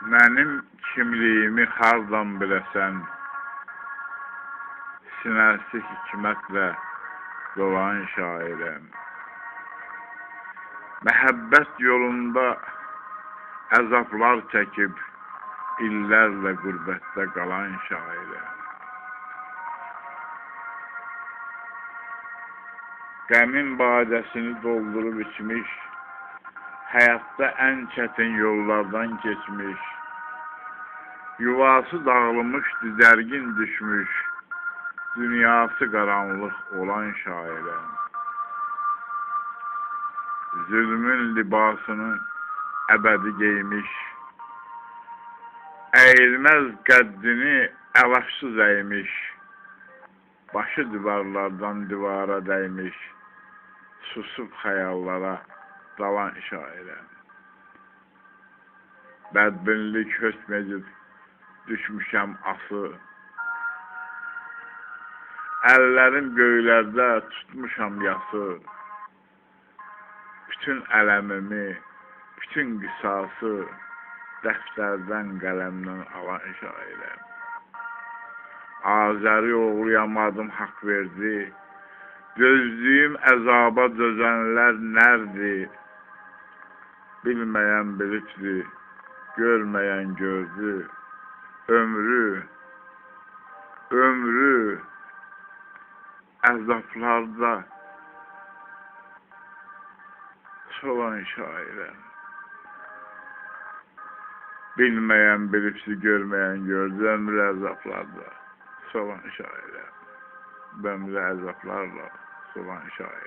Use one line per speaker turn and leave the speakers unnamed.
Mənim kimliyimi hardan biləsən, sinəsi hikmətlə dolan şairəm. Məhəbbət yolunda əzablar çəkib, illərlə qürbətdə qalan şairəm. Qəmin badəsini doldurub içmiş, həyatda ən çətin yollardan keçmiş, yuvası dağılmış, dizərgin düşmüş, dünyası qaranlıq olan şairəm. Zülmün libasını əbədi geymiş, əyilməz qəddini əlaçsız əymiş, başı divarlardan divara dəymiş, susub xəyallara dalan şairəm. Bədbinlik hökm edib düşmüşəm ası, əllərim göylərdə tutmuşam yası, bütün ələmimi, bütün qisası dəftərdən, qələmdən alan şairəm. Azəri oğluyamadım, haqq verdi, gözdüyüm əzaba dözənlər nərdi, bilməyən bilibdi, görməyən gördü, ömrü əzablarda solan şairəm. Bilməyən bilibdi, görməyən gördü, ömrü əzablarda solan şairəm. Ömrü əzablarla solan şairəm.